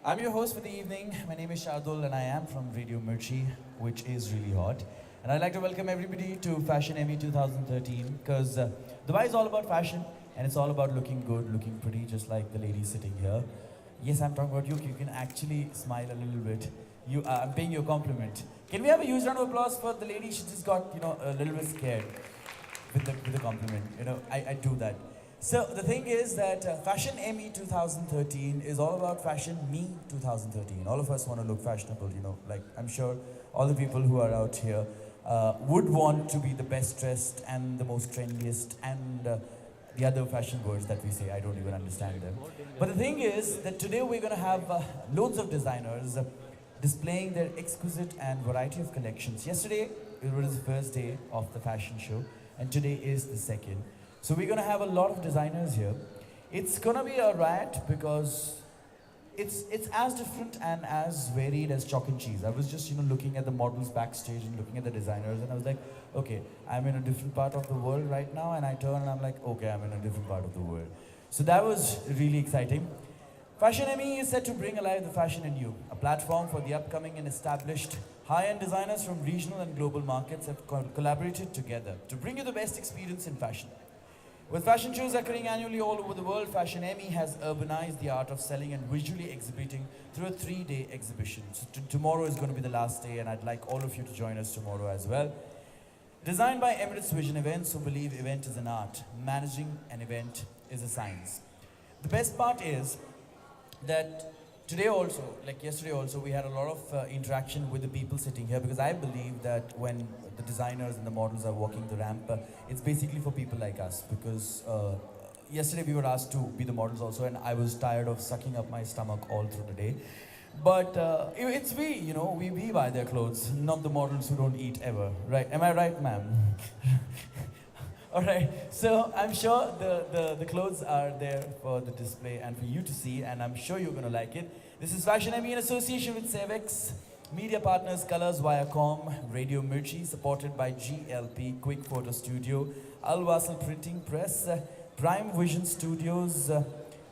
I'm your host for the evening. My name is Shardul and I am from Radio Mirchi, which is really hot. And I'd like to welcome everybody to Fashion Emmy 2013 because Dubai is all about fashion and it's all about looking good, looking pretty, just like the lady sitting here. Yes, I'm talking about you. You can actually smile a little bit. I'm paying you a compliment. Can we have a huge round of applause for the lady? She just got, a little bit scared with the compliment. I do that. So the thing is that Fashion Emmy 2013 is all about Fashion Me 2013. All of us want to look fashionable, like I'm sure all the people who are out here would want to be the best dressed and the most trendiest and the other fashion words that we say, I don't even understand them. But the thing is that today we're going to have loads of designers displaying their exquisite and variety of collections. Yesterday, it was the first day of the fashion show, and today is the second. So we're gonna have a lot of designers here. It's gonna be a riot because it's as different and as varied as chalk and cheese. I was just looking at the models backstage and looking at the designers, and I was like, okay, I'm in a different part of the world right now, and I turn and I'm like, okay, I'm in a different part of the world. So that was really exciting. Fashion Emmy is set to bring alive the fashion in you, a platform for the upcoming and established high-end designers from regional and global markets have collaborated together to bring you the best experience in fashion. With fashion shows occurring annually all over the world, Fashion Emmy has urbanized the art of selling and visually exhibiting through a 3-day exhibition. So tomorrow is going to be the last day, and I'd like all of you to join us tomorrow as well. Designed by Emirates Vision Events, who believe event is an art, managing an event is a science. The best part is that today also, like yesterday also, we had a lot of interaction with the people sitting here because I believe that when the designers and the models are walking the ramp, it's basically for people like us because yesterday we were asked to be the models also, and I was tired of sucking up my stomach all through the day. But it's we buy their clothes, not the models who don't eat ever, right? Am I right, ma'am? All right, so I'm sure the clothes are there for the display and for you to see, and I'm sure you're going to like it. This is Fashion Emmy in association with Cevex, media partners Colors Viacom, Radio Mirchi, supported by GLP, Quick Photo Studio, Al Wasl Printing Press, Prime Vision Studios,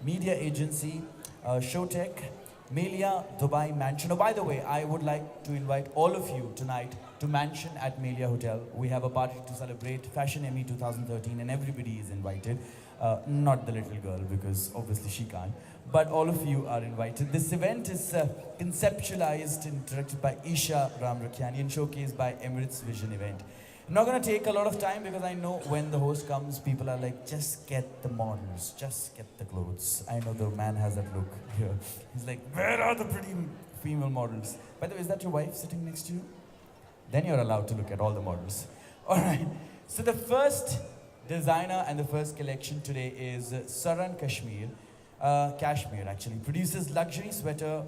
Media Agency, Showtech, Melia Dubai Mansion. Oh, by the way, I would like to invite all of you tonight to Mansion at Melia Hotel. We have a party to celebrate Fashion Emmy 2013 and everybody is invited. Not the little girl because obviously she can't, but all of you are invited. This event is conceptualized and directed by Isha Ramrakhani and showcased by Emirates Vision Event. I'm not going to take a lot of time because I know when the host comes, people are like, just get the models, just get the clothes. I know the man has that look here. He's like, where are the pretty female models? By the way, is that your wife sitting next to you? Then you're allowed to look at all the models. All right, so the first designer and the first collection today is Saran Kashmir. Cashmere actually produces luxury sweater,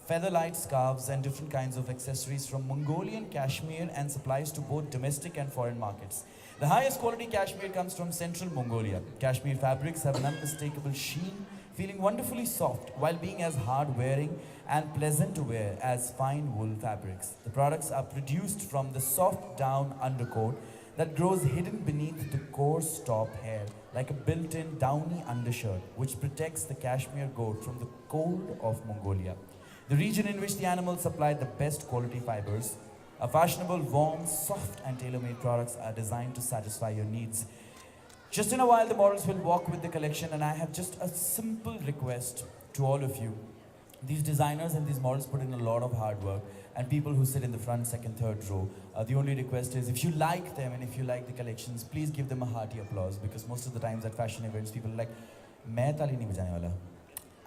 feather-light scarves and different kinds of accessories from Mongolian cashmere and supplies to both domestic and foreign markets. The highest quality cashmere comes from central Mongolia. Cashmere fabrics have an unmistakable sheen, feeling wonderfully soft while being as hard-wearing and pleasant to wear as fine wool fabrics. The products are produced from the soft down undercoat that grows hidden beneath the coarse top hair like a built-in downy undershirt which protects the cashmere goat from the cold of Mongolia. The region in which the animals supply the best quality fibers, a fashionable, warm, soft and tailor-made products are designed to satisfy your needs. Just in a while, the models will walk with the collection, and I have just a simple request to all of you. These designers and these models put in a lot of hard work, and people who sit in the front, second, third row, the only request is if you like them and if you like the collections, please give them a hearty applause because most of the times at fashion events, people are like, "Main tali nahi bajane wala."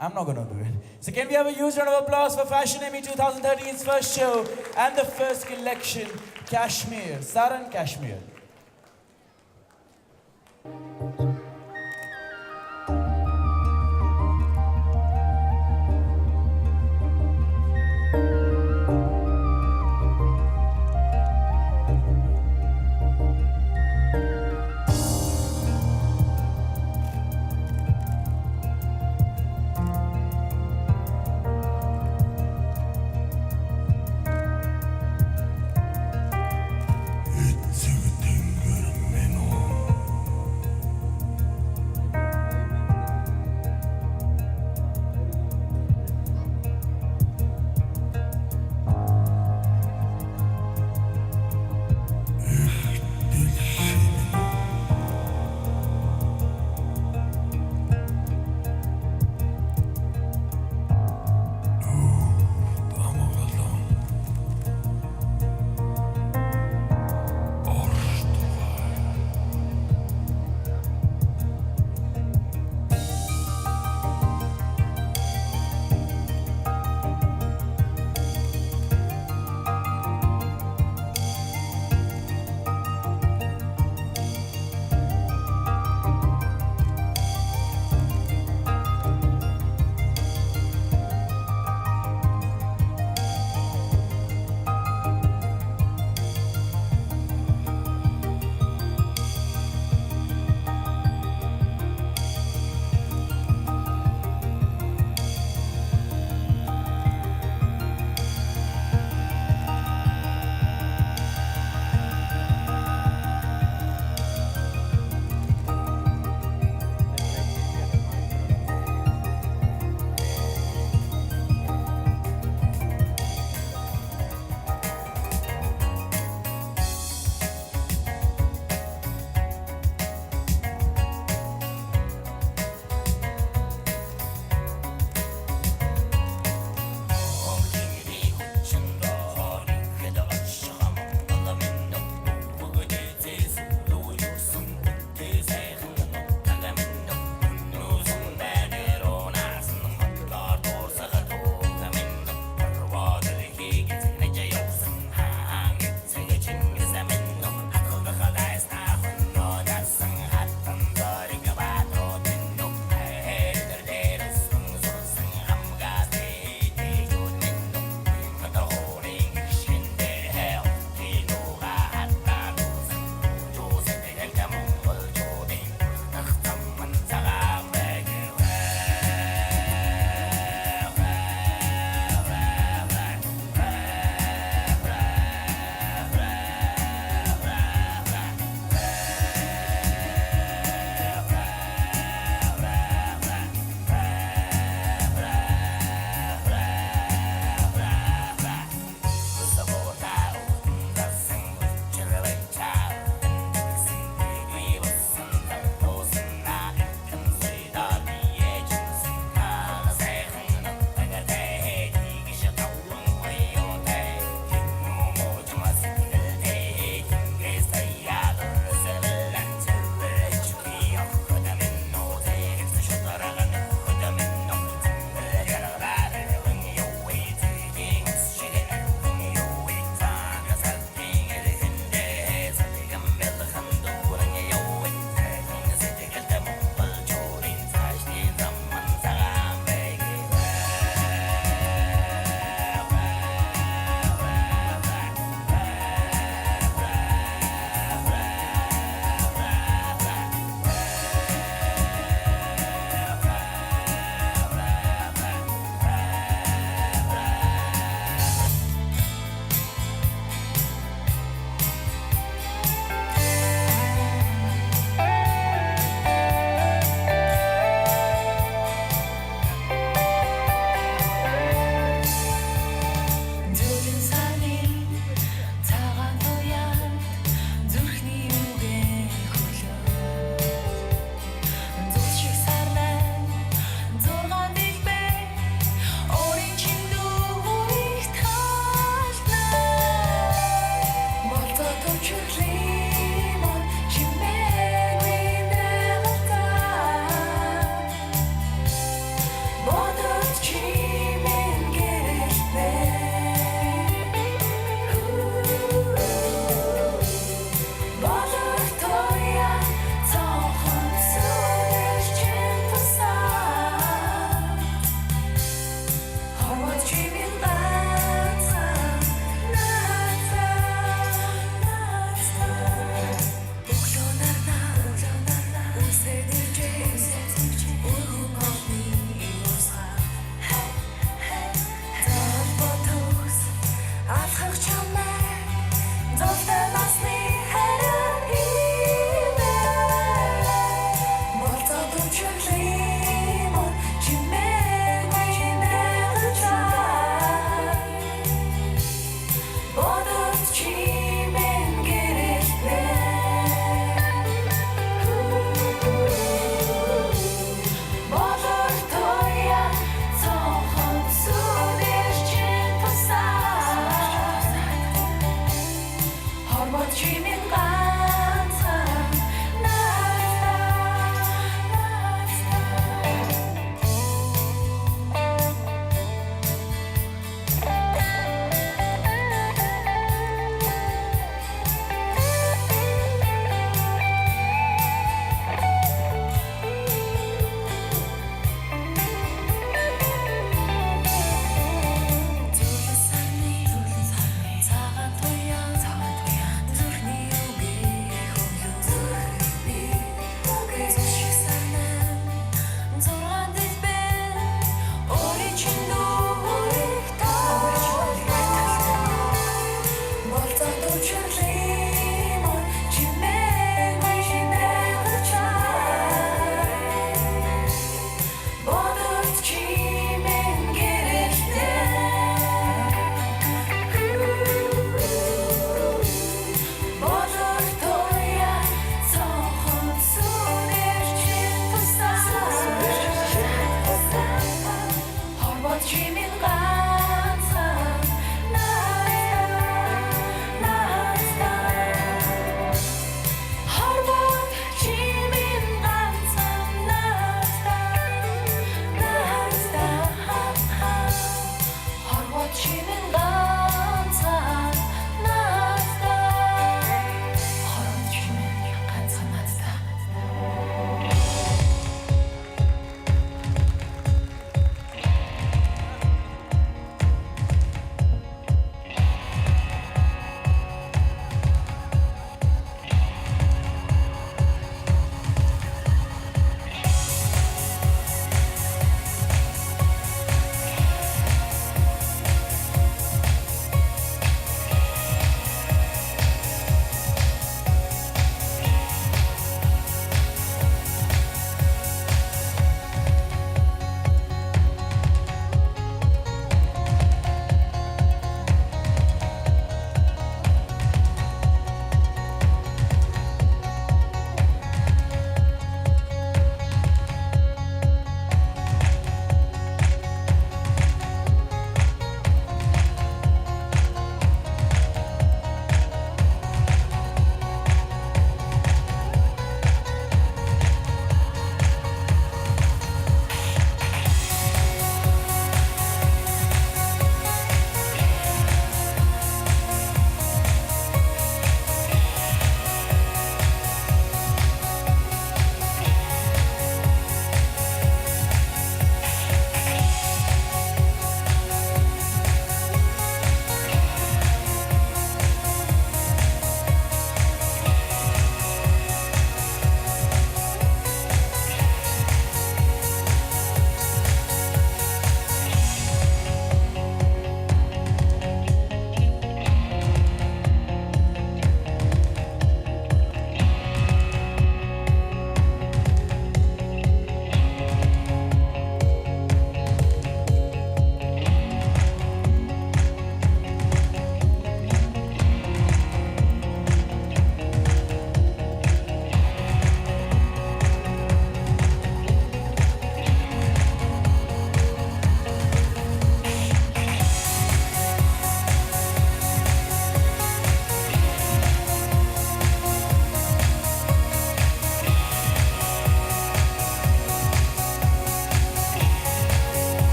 I'm not going to do it. So can we have a huge round of applause for Fashion Emmy 2013's first show and the first collection, Kashmir, Saran Kashmir. It's everything.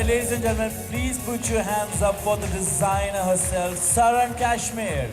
ladies and gentlemen, please put your hands up for the designer herself, Saran Kashmir.